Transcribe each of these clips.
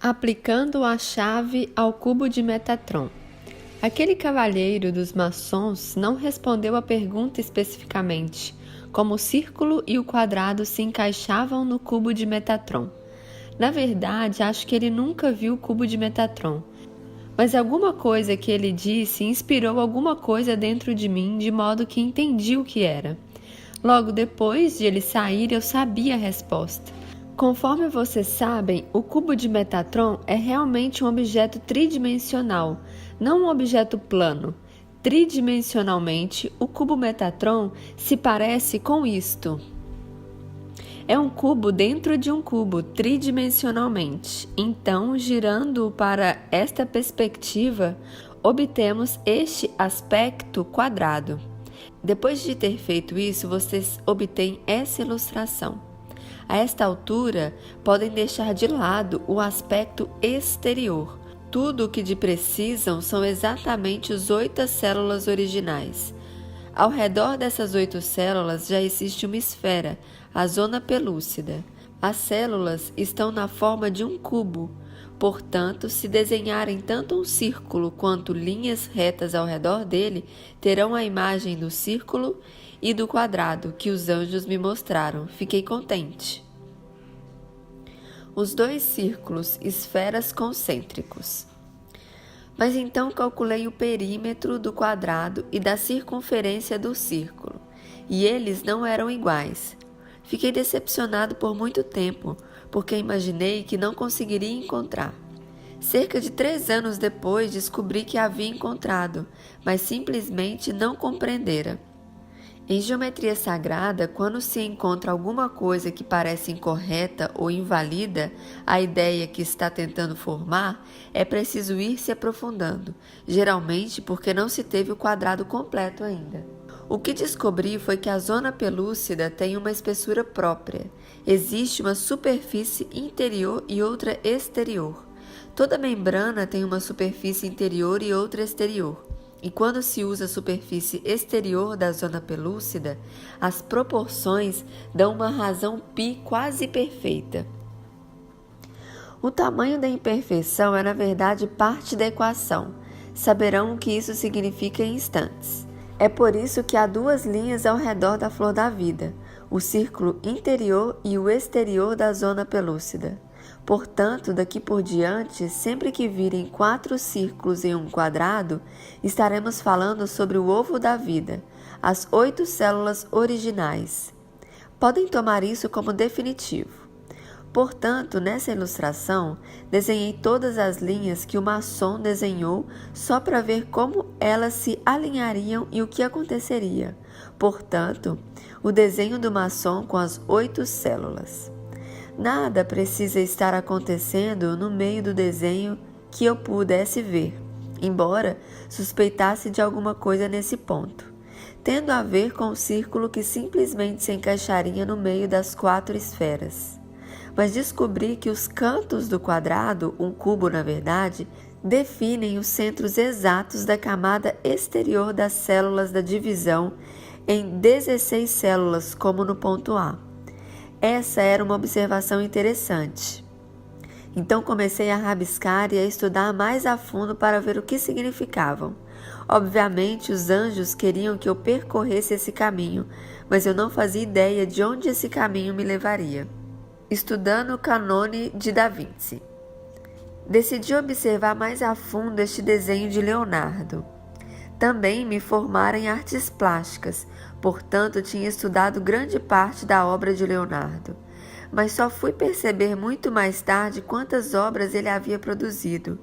Aplicando a chave ao cubo de Metatron. Aquele cavalheiro dos maçons não respondeu a pergunta especificamente, como o círculo e o quadrado se encaixavam no cubo de Metatron. Na verdade, acho que ele nunca viu o cubo de Metatron, mas alguma coisa que ele disse inspirou alguma coisa dentro de mim, de modo que entendi o que era. Logo depois de ele sair, eu sabia a resposta. Conforme vocês sabem, o cubo de Metatron é realmente um objeto tridimensional, não um objeto plano. Tridimensionalmente, o cubo Metatron se parece com isto. É um cubo dentro de um cubo, tridimensionalmente. Então, girando-o para esta perspectiva, obtemos este aspecto quadrado. Depois de ter feito isso, vocês obtêm essa ilustração. A esta altura, podem deixar de lado o aspecto exterior. Tudo o que precisam são exatamente as 8 células originais. Ao redor dessas 8 células já existe uma esfera, a zona pelúcida. As células estão na forma de um cubo. Portanto, se desenharem tanto um círculo quanto linhas retas ao redor dele, terão a imagem do círculo e do quadrado que os anjos me mostraram. Fiquei contente. Os 2 círculos, esferas concêntricos. Mas então calculei o perímetro do quadrado e da circunferência do círculo, e eles não eram iguais. Fiquei decepcionado por muito tempo, porque imaginei que não conseguiria encontrar. Cerca de 3 anos depois descobri que havia encontrado, mas simplesmente não compreendera. Em geometria sagrada, quando se encontra alguma coisa que parece incorreta ou invalida a ideia que está tentando formar, é preciso ir se aprofundando, geralmente porque não se teve o quadrado completo ainda. O que descobri foi que a zona pelúcida tem uma espessura própria. Existe uma superfície interior e outra exterior. Toda membrana tem uma superfície interior e outra exterior. E quando se usa a superfície exterior da zona pelúcida, as proporções dão uma razão π quase perfeita. O tamanho da imperfeição é, na verdade, parte da equação. Saberão o que isso significa em instantes. É por isso que há 2 linhas ao redor da flor da vida, o círculo interior e o exterior da zona pelúcida. Portanto, daqui por diante, sempre que virem 4 círculos em um quadrado, estaremos falando sobre o ovo da vida, as 8 células originais. Podem tomar isso como definitivo. Portanto, nessa ilustração, desenhei todas as linhas que o maçom desenhou só para ver como elas se alinhariam e o que aconteceria. Portanto, o desenho do maçom com as 8 células. Nada precisa estar acontecendo no meio do desenho que eu pudesse ver, embora suspeitasse de alguma coisa nesse ponto, tendo a ver com o círculo que simplesmente se encaixaria no meio das 4 esferas. Mas descobri que os cantos do quadrado, um cubo na verdade, definem os centros exatos da camada exterior das células da divisão em 16 células, como no ponto A. Essa era uma observação interessante. Então comecei a rabiscar e a estudar mais a fundo para ver o que significavam. Obviamente, os anjos queriam que eu percorresse esse caminho, mas eu não fazia ideia de onde esse caminho me levaria. Estudando o Cânone de Da Vinci. Decidi observar mais a fundo este desenho de Leonardo. Também me formara em artes plásticas, portanto tinha estudado grande parte da obra de Leonardo, mas só fui perceber muito mais tarde quantas obras ele havia produzido.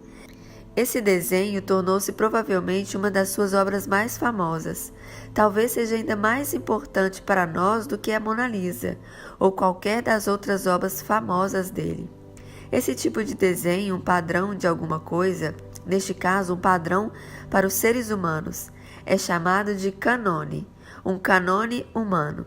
Esse desenho tornou-se provavelmente uma das suas obras mais famosas. Talvez seja ainda mais importante para nós do que a Mona Lisa, ou qualquer das outras obras famosas dele. Esse tipo de desenho, um padrão de alguma coisa, neste caso um padrão para os seres humanos, é chamado de cânone, um cânone humano.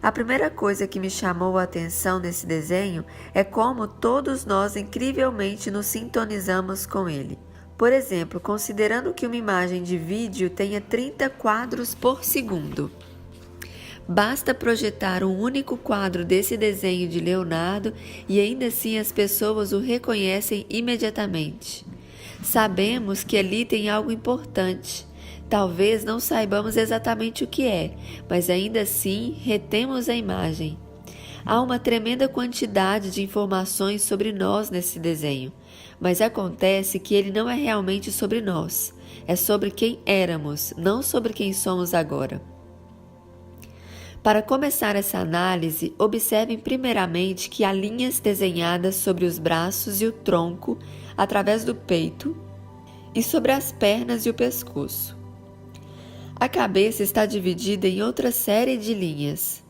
A primeira coisa que me chamou a atenção nesse desenho é como todos nós incrivelmente nos sintonizamos com ele. Por exemplo, considerando que uma imagem de vídeo tenha 30 quadros por segundo. Basta projetar um único quadro desse desenho de Leonardo e ainda assim as pessoas o reconhecem imediatamente. Sabemos que ali tem algo importante. Talvez não saibamos exatamente o que é, mas ainda assim retemos a imagem. Há uma tremenda quantidade de informações sobre nós nesse desenho, mas acontece que ele não é realmente sobre nós. É sobre quem éramos, não sobre quem somos agora. Para começar essa análise, observem primeiramente que há linhas desenhadas sobre os braços e o tronco, através do peito, e sobre as pernas e o pescoço. A cabeça está dividida em outra série de linhas.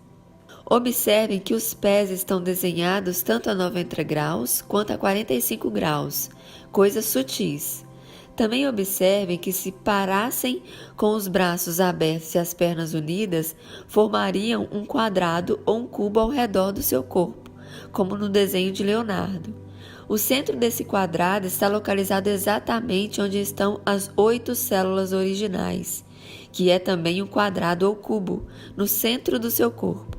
Observem que os pés estão desenhados tanto a 90 graus quanto a 45 graus, coisas sutis. Também observem que se parassem com os braços abertos e as pernas unidas, formariam um quadrado ou um cubo ao redor do seu corpo, como no desenho de Leonardo. O centro desse quadrado está localizado exatamente onde estão as 8 células originais, que é também um quadrado ou cubo, no centro do seu corpo.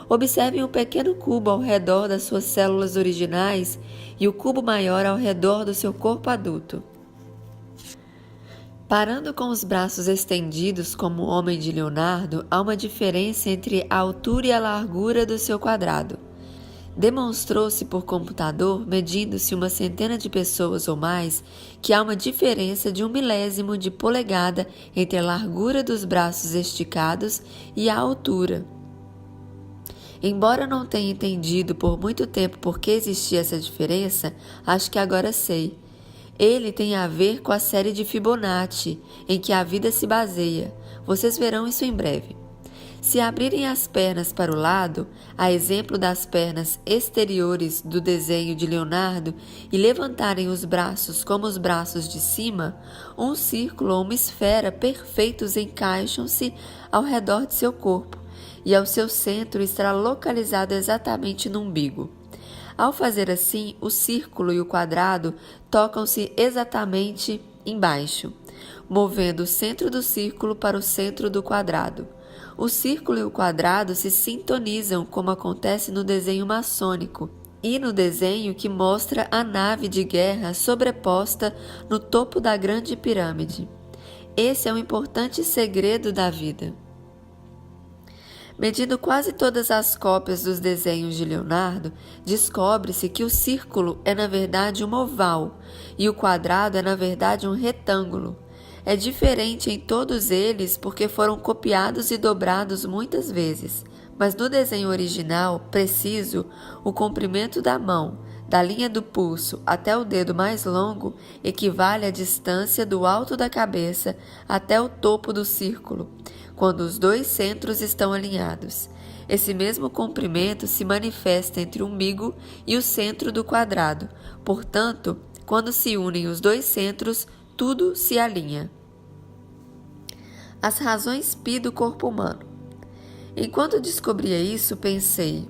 Observem um pequeno cubo ao redor das suas células originais e o cubo maior ao redor do seu corpo adulto. Parando com os braços estendidos como o homem de Leonardo, há uma diferença entre a altura e a largura do seu quadrado. Demonstrou-se por computador, medindo-se uma centena de pessoas ou mais, que há uma diferença de 1/1000 de polegada entre a largura dos braços esticados e a altura. Embora não tenha entendido por muito tempo por que existia essa diferença, acho que agora sei. Ele tem a ver com a série de Fibonacci, em que a vida se baseia. Vocês verão isso em breve. Se abrirem as pernas para o lado, a exemplo das pernas exteriores do desenho de Leonardo, e levantarem os braços como os braços de cima, um círculo ou uma esfera perfeitos encaixam-se ao redor de seu corpo, e ao seu centro estará localizado exatamente no umbigo. Ao fazer assim, o círculo e o quadrado tocam-se exatamente embaixo, movendo o centro do círculo para o centro do quadrado. O círculo e o quadrado se sintonizam, como acontece no desenho maçônico e no desenho que mostra a nave de guerra sobreposta no topo da grande pirâmide. Esse é um importante segredo da vida. Medindo quase todas as cópias dos desenhos de Leonardo, descobre-se que o círculo é na verdade um oval e o quadrado é na verdade um retângulo. É diferente em todos eles porque foram copiados e dobrados muitas vezes, mas no desenho original, preciso, o comprimento da mão, da linha do pulso até o dedo mais longo, equivale à distância do alto da cabeça até o topo do círculo, quando os dois centros estão alinhados. Esse mesmo comprimento se manifesta entre o umbigo e o centro do quadrado. Portanto, quando se unem os dois centros, tudo se alinha. As razões π do corpo humano. Enquanto descobria isso, pensei: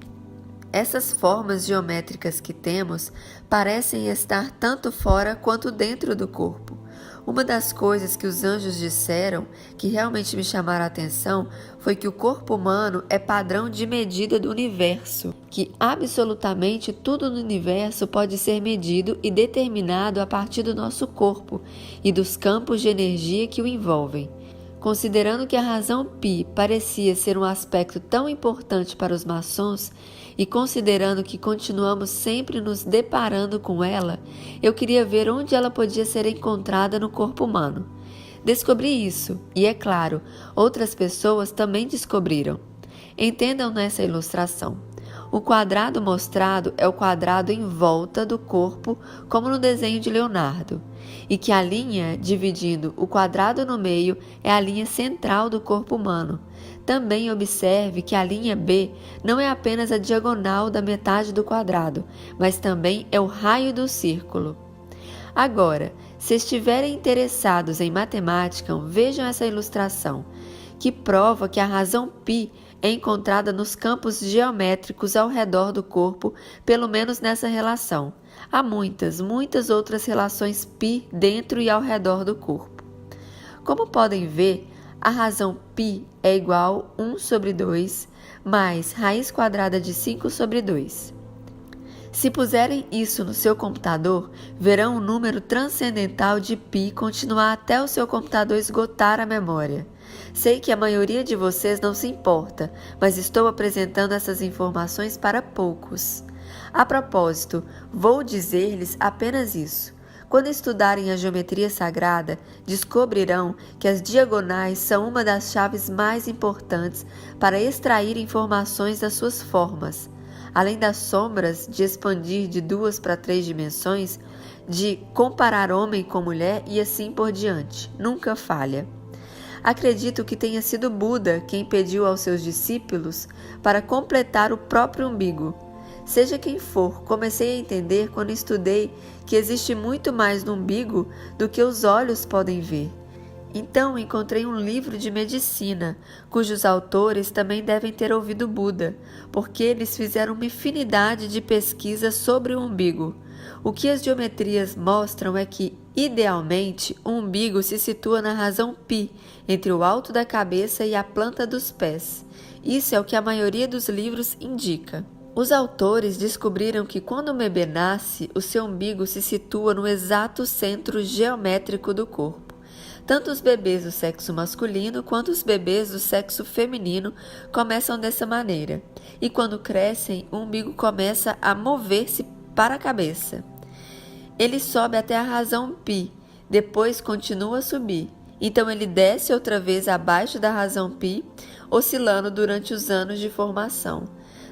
essas formas geométricas que temos parecem estar tanto fora quanto dentro do corpo. Uma das coisas que os anjos disseram, que realmente me chamaram a atenção, foi que o corpo humano é padrão de medida do universo, que absolutamente tudo no universo pode ser medido e determinado a partir do nosso corpo e dos campos de energia que o envolvem. Considerando que a razão π parecia ser um aspecto tão importante para os maçons e considerando que continuamos sempre nos deparando com ela, eu queria ver onde ela podia ser encontrada no corpo humano. Descobri isso e, é claro, outras pessoas também descobriram. Entendam nessa ilustração. O quadrado mostrado é o quadrado em volta do corpo, como no desenho de Leonardo, e que a linha dividindo o quadrado no meio é a linha central do corpo humano. Também observe que a linha B não é apenas a diagonal da metade do quadrado, mas também é o raio do círculo. Agora, se estiverem interessados em matemática, vejam essa ilustração, que prova que a razão π é encontrada nos campos geométricos ao redor do corpo, pelo menos nessa relação. Há muitas outras relações π dentro e ao redor do corpo. Como podem ver, a razão π é igual a 1 sobre 2 mais raiz quadrada de 5 sobre 2. Se puserem isso no seu computador, verão um número transcendental de π continuar até o seu computador esgotar a memória. Sei que a maioria de vocês não se importa, mas estou apresentando essas informações para poucos. A propósito, vou dizer-lhes apenas isso. Quando estudarem a geometria sagrada, descobrirão que as diagonais são uma das chaves mais importantes para extrair informações das suas formas. Além das sombras, de expandir de 2 para 3 dimensões, de comparar homem com mulher e assim por diante. Nunca falha. Acredito que tenha sido Buda quem pediu aos seus discípulos para completar o próprio umbigo. Seja quem for, comecei a entender quando estudei que existe muito mais no umbigo do que os olhos podem ver. Então encontrei um livro de medicina, cujos autores também devem ter ouvido Buda, porque eles fizeram uma infinidade de pesquisas sobre o umbigo. O que as geometrias mostram é que, idealmente, o umbigo se situa na razão π, entre o alto da cabeça e a planta dos pés. Isso é o que a maioria dos livros indica. Os autores descobriram que quando o bebê nasce, o seu umbigo se situa no exato centro geométrico do corpo. Tanto os bebês do sexo masculino quanto os bebês do sexo feminino começam dessa maneira. E quando crescem, o umbigo começa a mover-se para a cabeça. Ele sobe até a razão π, depois continua a subir. Então ele desce outra vez abaixo da razão π, oscilando durante os anos de formação.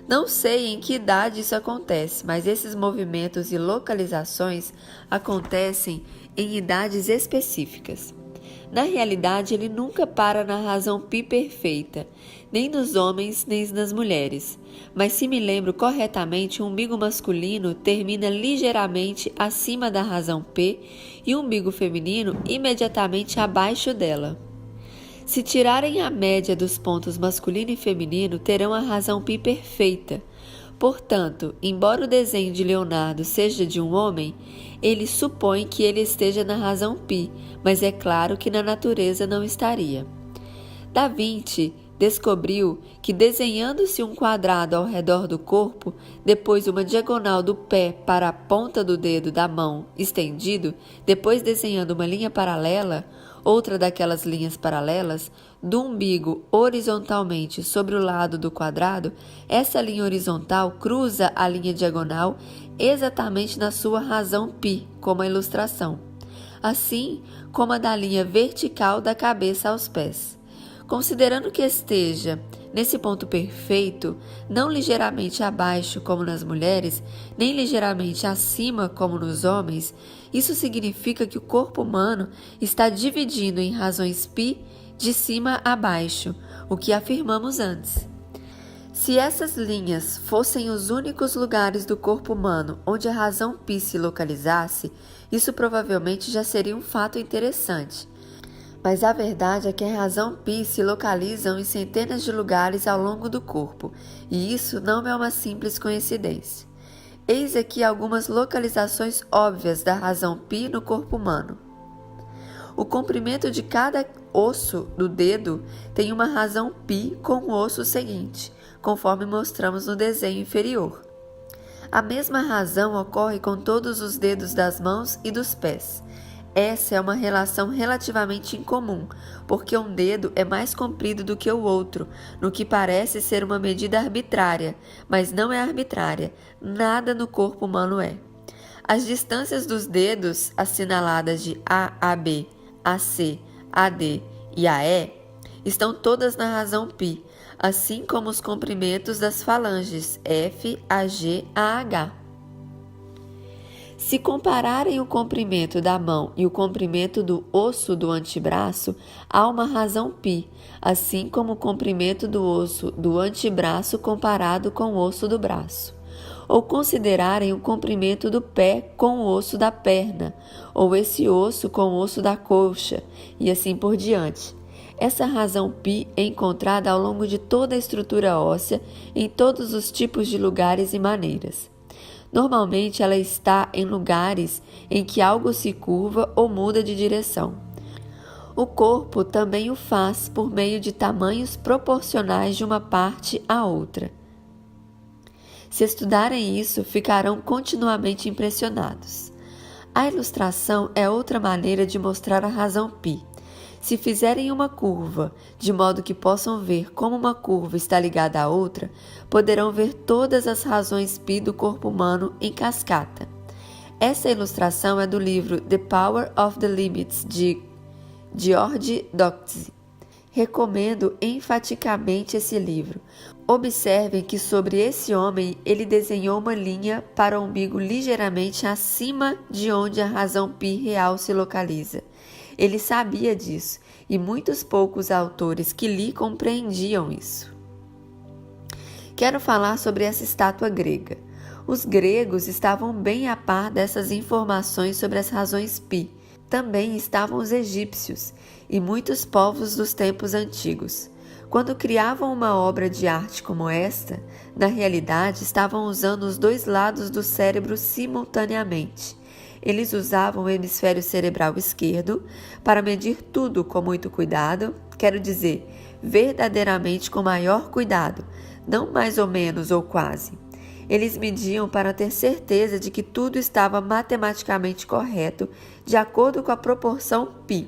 Não sei em que idade isso acontece, mas esses movimentos e localizações acontecem em idades específicas. Na realidade, ele nunca para na razão π perfeita, nem nos homens nem nas mulheres. Mas se me lembro corretamente, o umbigo masculino termina ligeiramente acima da razão π e o umbigo feminino imediatamente abaixo dela. Se tirarem a média dos pontos masculino e feminino, terão a razão π perfeita. Portanto, embora o desenho de Leonardo seja de um homem, ele supõe que ele esteja na razão π, mas é claro que na natureza não estaria. Da Vinci descobriu que desenhando-se um quadrado ao redor do corpo, depois uma diagonal do pé para a ponta do dedo da mão estendido, depois desenhando uma linha paralela, outra daquelas linhas paralelas, do umbigo horizontalmente sobre o lado do quadrado, essa linha horizontal cruza a linha diagonal exatamente na sua razão π, como a ilustração, assim como a da linha vertical da cabeça aos pés. Considerando que esteja nesse ponto perfeito, não ligeiramente abaixo como nas mulheres, nem ligeiramente acima como nos homens, isso significa que o corpo humano está dividindo em razões π de cima a baixo, o que afirmamos antes. Se essas linhas fossem os únicos lugares do corpo humano onde a razão π se localizasse, isso provavelmente já seria um fato interessante. Mas a verdade é que a razão π se localizam em centenas de lugares ao longo do corpo, e isso não é uma simples coincidência. Eis aqui algumas localizações óbvias da razão π no corpo humano. O comprimento de cada osso do dedo tem uma razão π com o osso seguinte, conforme mostramos no desenho inferior. A mesma razão ocorre com todos os dedos das mãos e dos pés. Essa é uma relação relativamente incomum, porque um dedo é mais comprido do que o outro, no que parece ser uma medida arbitrária, mas não é arbitrária, nada no corpo humano é. As distâncias dos dedos, assinaladas de A a B, AC, AD e AE, estão todas na razão π, assim como os comprimentos das falanges F, AG, AH. Se compararem o comprimento da mão e o comprimento do osso do antebraço, há uma razão π, assim como o comprimento do osso do antebraço comparado com o osso do braço. Ou considerarem o comprimento do pé com o osso da perna, ou esse osso com o osso da coxa, e assim por diante. Essa razão π é encontrada ao longo de toda a estrutura óssea, em todos os tipos de lugares e maneiras. Normalmente ela está em lugares em que algo se curva ou muda de direção. O corpo também o faz por meio de tamanhos proporcionais de uma parte à outra. Se estudarem isso, ficarão continuamente impressionados. A ilustração é outra maneira de mostrar a razão π. Se fizerem uma curva, de modo que possam ver como uma curva está ligada à outra, poderão ver todas as razões π do corpo humano em cascata. Essa ilustração é do livro The Power of the Limits, de George Doxey. Recomendo enfaticamente esse livro. Observem que sobre esse homem ele desenhou uma linha para o umbigo ligeiramente acima de onde a razão π real se localiza. Ele sabia disso, e muitos poucos autores que li compreendiam isso. Quero falar sobre essa estátua grega. Os gregos estavam bem a par dessas informações sobre as razões π. Também estavam os egípcios e muitos povos dos tempos antigos. Quando criavam uma obra de arte como esta, na realidade estavam usando os dois lados do cérebro simultaneamente. Eles usavam o hemisfério cerebral esquerdo para medir tudo com muito cuidado, quero dizer, verdadeiramente com maior cuidado, não mais ou menos ou quase. Eles mediam para ter certeza de que tudo estava matematicamente correto, de acordo com a proporção π.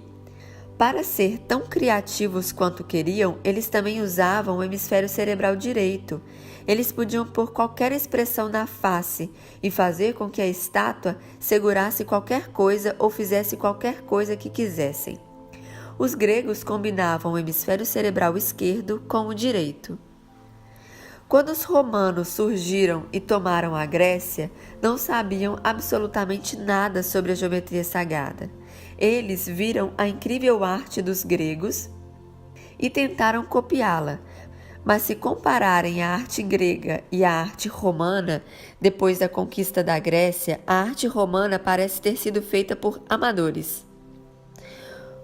Para ser tão criativos quanto queriam, eles também usavam o hemisfério cerebral direito. Eles podiam pôr qualquer expressão na face e fazer com que a estátua segurasse qualquer coisa ou fizesse qualquer coisa que quisessem. Os gregos combinavam o hemisfério cerebral esquerdo com o direito. Quando os romanos surgiram e tomaram a Grécia, não sabiam absolutamente nada sobre a geometria sagrada. Eles viram a incrível arte dos gregos e tentaram copiá-la, mas se compararem a arte grega e a arte romana, depois da conquista da Grécia, a arte romana parece ter sido feita por amadores.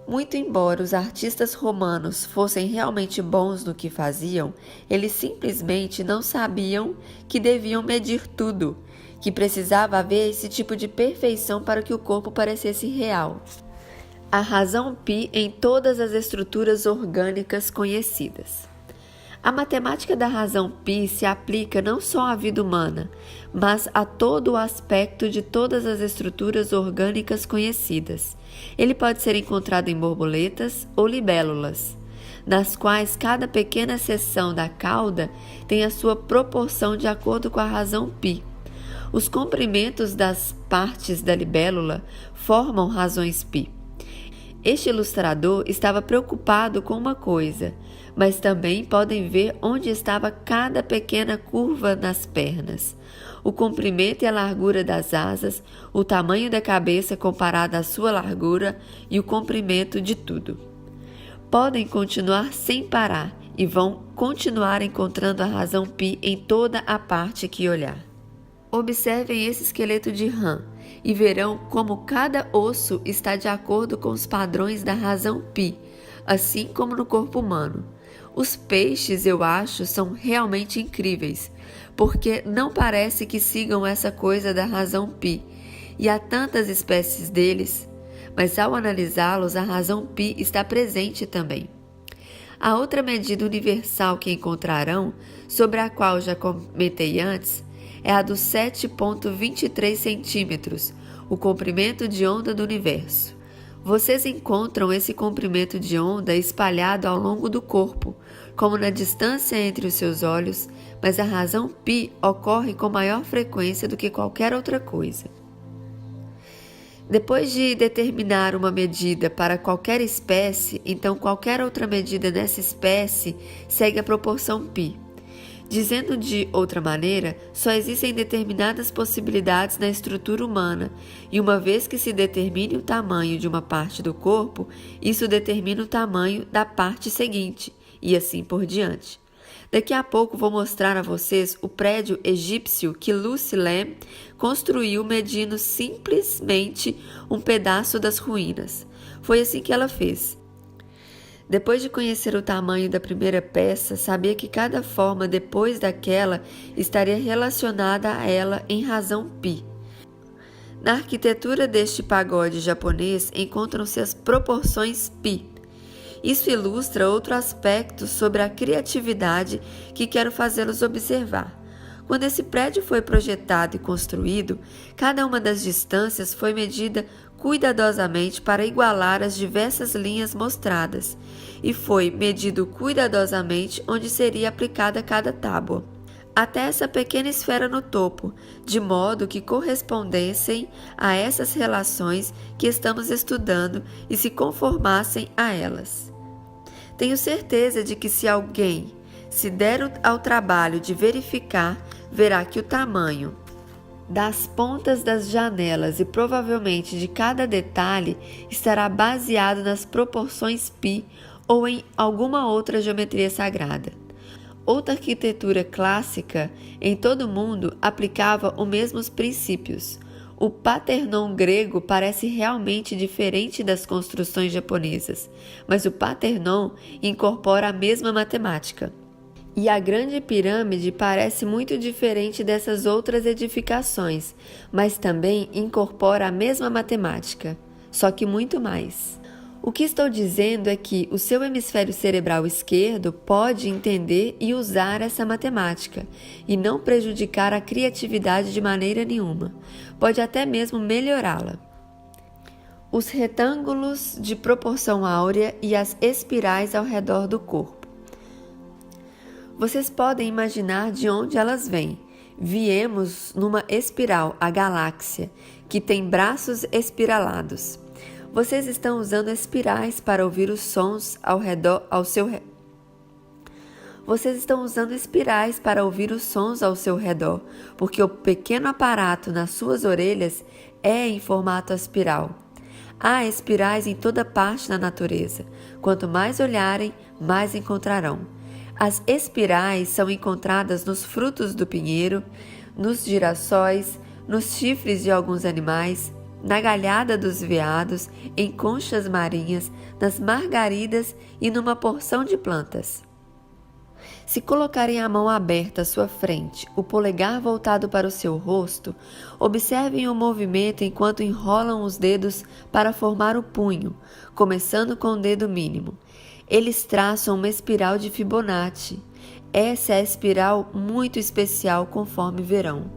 Muito embora os artistas romanos fossem realmente bons no que faziam, eles simplesmente não sabiam que deviam medir tudo, que precisava haver esse tipo de perfeição para que o corpo parecesse real. A razão π em todas as estruturas orgânicas conhecidas. A matemática da razão π se aplica não só à vida humana, mas a todo o aspecto de todas as estruturas orgânicas conhecidas. Ele pode ser encontrado em borboletas ou libélulas, nas quais cada pequena seção da cauda tem a sua proporção de acordo com a razão π. Os comprimentos das partes da libélula formam razões π. Este ilustrador estava preocupado com uma coisa, mas também podem ver onde estava cada pequena curva nas pernas, o comprimento e a largura das asas, o tamanho da cabeça comparado à sua largura e o comprimento de tudo. Podem continuar sem parar e vão continuar encontrando a razão π em toda a parte que olhar. Observem esse esqueleto de rã e verão como cada osso está de acordo com os padrões da razão π, assim como no corpo humano. Os peixes, eu acho, são realmente incríveis, porque não parece que sigam essa coisa da razão π, e há tantas espécies deles, mas ao analisá-los, a razão π está presente também. A outra medida universal que encontrarão, sobre a qual já comentei antes, é a dos 7,23 centímetros, o comprimento de onda do universo. Vocês encontram esse comprimento de onda espalhado ao longo do corpo, como na distância entre os seus olhos, mas a razão π ocorre com maior frequência do que qualquer outra coisa. Depois de determinar uma medida para qualquer espécie, então qualquer outra medida nessa espécie segue a proporção π. Dizendo de outra maneira, só existem determinadas possibilidades na estrutura humana, e uma vez que se determine o tamanho de uma parte do corpo, isso determina o tamanho da parte seguinte, e assim por diante. Daqui a pouco vou mostrar a vocês o prédio egípcio que Lucy Lamb construiu medindo simplesmente um pedaço das ruínas. Foi assim que ela fez. Depois de conhecer o tamanho da primeira peça, sabia que cada forma depois daquela estaria relacionada a ela em razão π. Na arquitetura deste pagode japonês encontram-se as proporções π, Isso ilustra outro aspecto sobre a criatividade que quero fazê-los observar. Quando esse prédio foi projetado e construído, cada uma das distâncias foi medida cuidadosamente para igualar as diversas linhas mostradas, e foi medido cuidadosamente onde seria aplicada cada tábua, até essa pequena esfera no topo, de modo que correspondessem a essas relações que estamos estudando e se conformassem a elas. Tenho certeza de que se alguém se der ao trabalho de verificar, verá que o tamanho das pontas das janelas e provavelmente de cada detalhe estará baseado nas proporções π ou em alguma outra geometria sagrada. Outra arquitetura clássica em todo o mundo aplicava os mesmos princípios. O Parthenon grego parece realmente diferente das construções japonesas, mas o Parthenon incorpora a mesma matemática. E a Grande Pirâmide parece muito diferente dessas outras edificações, mas também incorpora a mesma matemática, só que muito mais. O que estou dizendo é que o seu hemisfério cerebral esquerdo pode entender e usar essa matemática e não prejudicar a criatividade de maneira nenhuma. Pode até mesmo melhorá-la. Os retângulos de proporção áurea e as espirais ao redor do corpo. Vocês podem imaginar de onde elas vêm. Viemos numa espiral, a galáxia, que tem braços espiralados. Vocês estão usando espirais para ouvir os sons Vocês estão usando espirais para ouvir os sons ao seu redor, porque o pequeno aparato nas suas orelhas é em formato espiral. Há espirais em toda parte na natureza. Quanto mais olharem, mais encontrarão. As espirais são encontradas nos frutos do pinheiro, nos girassóis, nos chifres de alguns animais, na galhada dos veados, em conchas marinhas, nas margaridas e numa porção de plantas. Se colocarem a mão aberta à sua frente, o polegar voltado para o seu rosto, observem o movimento enquanto enrolam os dedos para formar o punho, começando com o dedo mínimo. Eles traçam uma espiral de Fibonacci. Essa é a espiral muito especial conforme verão.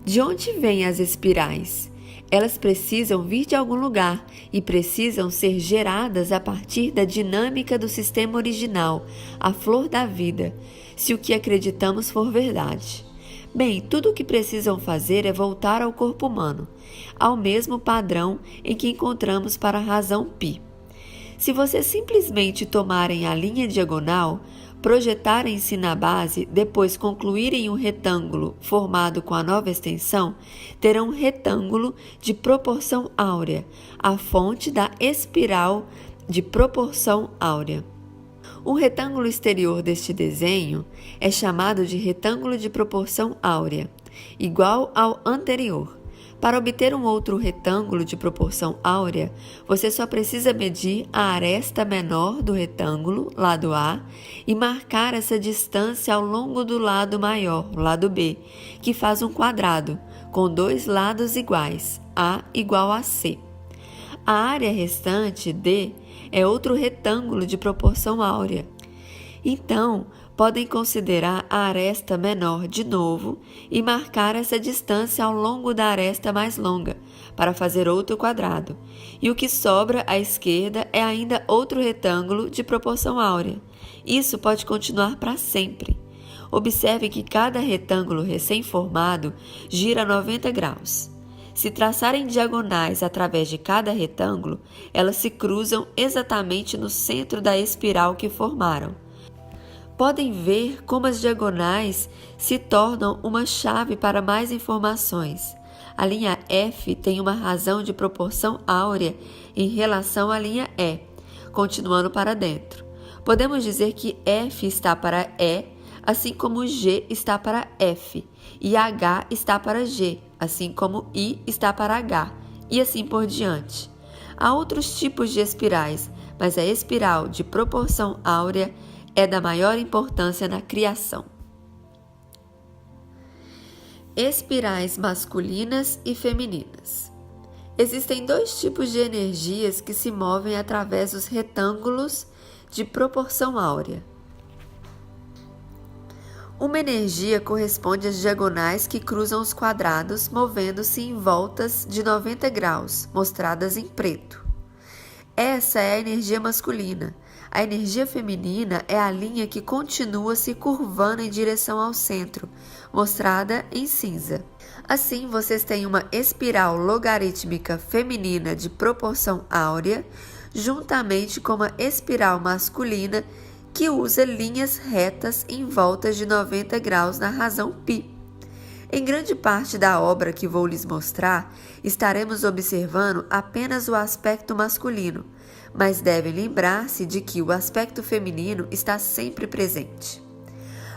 De onde vêm as espirais? Elas precisam vir de algum lugar e precisam ser geradas a partir da dinâmica do sistema original, a flor da vida, se o que acreditamos for verdade. Bem, tudo o que precisam fazer é voltar ao corpo humano, ao mesmo padrão em que encontramos para a razão π. Se vocês simplesmente tomarem a linha diagonal, projetarem-se na base, depois concluírem um retângulo formado com a nova extensão, terão um retângulo de proporção áurea, a fonte da espiral de proporção áurea. O retângulo exterior deste desenho é chamado de retângulo de proporção áurea, igual ao anterior. Para obter um outro retângulo de proporção áurea, você só precisa medir a aresta menor do retângulo, lado A, e marcar essa distância ao longo do lado maior, lado B, que faz um quadrado, com dois lados iguais, A igual a C. A área restante, D, é outro retângulo de proporção áurea. Então, podem considerar a aresta menor de novo e marcar essa distância ao longo da aresta mais longa, para fazer outro quadrado. E o que sobra à esquerda é ainda outro retângulo de proporção áurea. Isso pode continuar para sempre. Observe que cada retângulo recém-formado gira 90 graus. Se traçarem diagonais através de cada retângulo, elas se cruzam exatamente no centro da espiral que formaram. Podem ver como as diagonais se tornam uma chave para mais informações. A linha F tem uma razão de proporção áurea em relação à linha E, continuando para dentro. Podemos dizer que F está para E, assim como G está para F, e H está para G, assim como I está para H, e assim por diante. Há outros tipos de espirais, mas a espiral de proporção áurea é da maior importância na criação. Espirais masculinas e femininas. Existem dois tipos de energias que se movem através dos retângulos de proporção áurea. Uma energia corresponde às diagonais que cruzam os quadrados, movendo-se em voltas de 90 graus, mostradas em preto. Essa é a energia masculina. A energia feminina é a linha que continua se curvando em direção ao centro, mostrada em cinza. Assim, vocês têm uma espiral logarítmica feminina de proporção áurea, juntamente com uma espiral masculina que usa linhas retas em voltas de 90 graus na razão π. Em grande parte da obra que vou lhes mostrar, estaremos observando apenas o aspecto masculino, mas devem lembrar-se de que o aspecto feminino está sempre presente.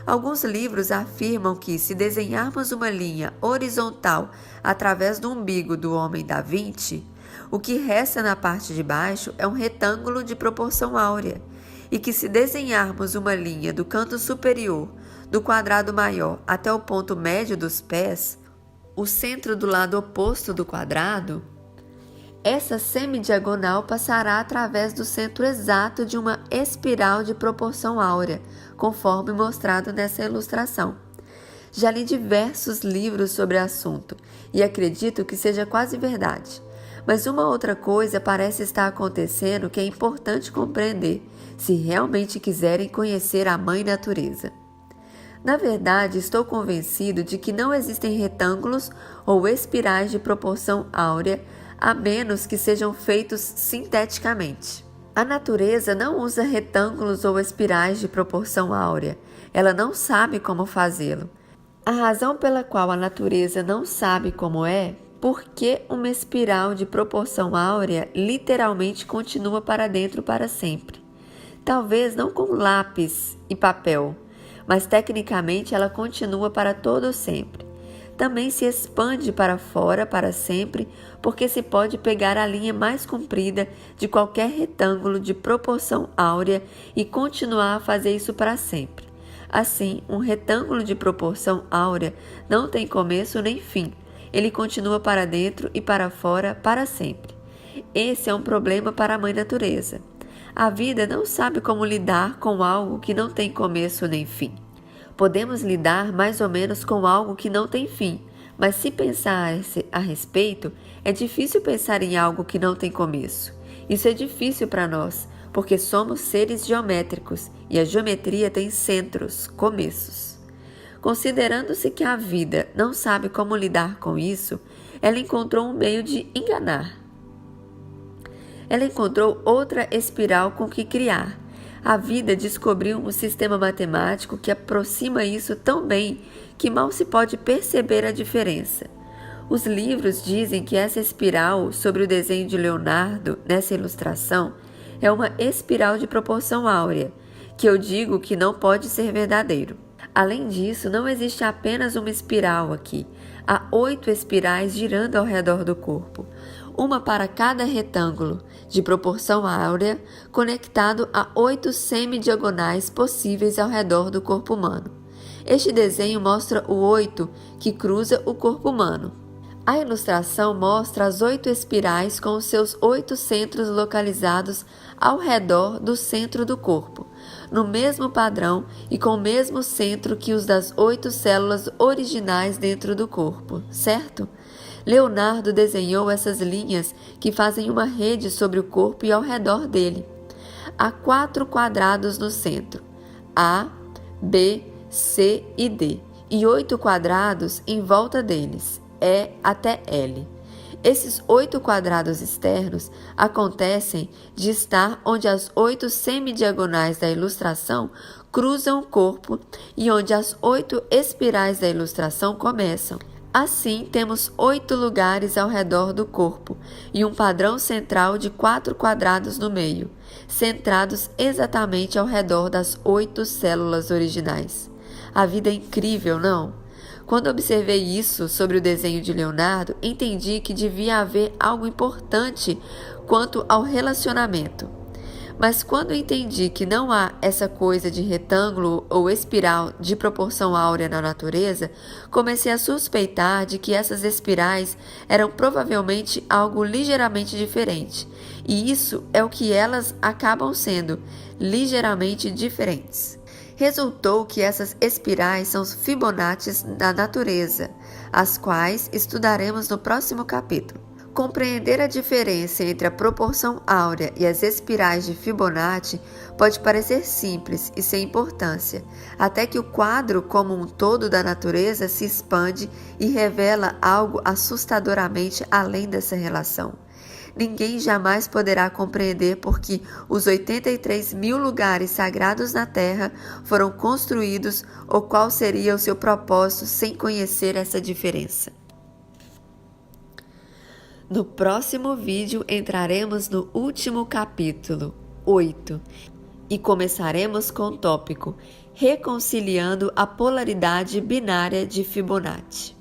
Alguns livros afirmam que, se desenharmos uma linha horizontal através do umbigo do homem da Vinci, o que resta na parte de baixo é um retângulo de proporção áurea, e que, se desenharmos uma linha do canto superior do quadrado maior até o ponto médio dos pés, o centro do lado oposto do quadrado, essa semidiagonal passará através do centro exato de uma espiral de proporção áurea, conforme mostrado nessa ilustração. Já li diversos livros sobre o assunto e acredito que seja quase verdade. Mas uma outra coisa parece estar acontecendo que é importante compreender, se realmente quiserem conhecer a Mãe Natureza. Na verdade, estou convencido de que não existem retângulos ou espirais de proporção áurea, a menos que sejam feitos sinteticamente. A natureza não usa retângulos ou espirais de proporção áurea. Ela não sabe como fazê-lo. A razão pela qual a natureza não sabe como é, porque uma espiral de proporção áurea literalmente continua para dentro para sempre. Talvez não com lápis e papel, mas tecnicamente ela continua para todo sempre. Também se expande para fora para sempre, porque se pode pegar a linha mais comprida de qualquer retângulo de proporção áurea e continuar a fazer isso para sempre. Assim, um retângulo de proporção áurea não tem começo nem fim. Ele continua para dentro e para fora para sempre. Esse é um problema para a Mãe Natureza. A vida não sabe como lidar com algo que não tem começo nem fim. Podemos lidar mais ou menos com algo que não tem fim, mas se pensar a respeito, é difícil pensar em algo que não tem começo. Isso é difícil para nós, porque somos seres geométricos e a geometria tem centros, começos. Considerando-se que a vida não sabe como lidar com isso, ela encontrou um meio de enganar. Ela encontrou outra espiral com que criar. A vida descobriu um sistema matemático que aproxima isso tão bem que mal se pode perceber a diferença. Os livros dizem que essa espiral sobre o desenho de Leonardo, nessa ilustração, é uma espiral de proporção áurea, que eu digo que não pode ser verdadeiro. Além disso, não existe apenas uma espiral aqui. Há 8 espirais girando ao redor do corpo, uma para cada retângulo, de proporção áurea, conectado a 8 semidiagonais possíveis ao redor do corpo humano. Este desenho mostra o 8 que cruza o corpo humano. A ilustração mostra as 8 espirais com os seus 8 centros localizados ao redor do centro do corpo, no mesmo padrão e com o mesmo centro que os das 8 células originais dentro do corpo, certo? Leonardo desenhou essas linhas que fazem uma rede sobre o corpo e ao redor dele. Há 4 quadrados no centro, A, B, C e D, e 8 quadrados em volta deles, E até L. Esses 8 quadrados externos acontecem de estar onde as 8 semidiagonais da ilustração cruzam o corpo e onde as 8 espirais da ilustração começam. Assim, temos 8 lugares ao redor do corpo e um padrão central de 4 quadrados no meio, centrados exatamente ao redor das 8 células originais. A vida é incrível, não? Quando observei isso sobre o desenho de Leonardo, entendi que devia haver algo importante quanto ao relacionamento. Mas quando entendi que não há essa coisa de retângulo ou espiral de proporção áurea na natureza, comecei a suspeitar de que essas espirais eram provavelmente algo ligeiramente diferente. E isso é o que elas acabam sendo, ligeiramente diferentes. Resultou que essas espirais são Fibonaccis da natureza, as quais estudaremos no próximo capítulo. Compreender a diferença entre a proporção áurea e as espirais de Fibonacci pode parecer simples e sem importância, até que o quadro como um todo da natureza se expande e revela algo assustadoramente além dessa relação. Ninguém jamais poderá compreender porque os 83 mil lugares sagrados na Terra foram construídos ou qual seria o seu propósito sem conhecer essa diferença. No próximo vídeo entraremos no último capítulo, 8, e começaremos com o tópico Reconciliando a polaridade binária de Fibonacci.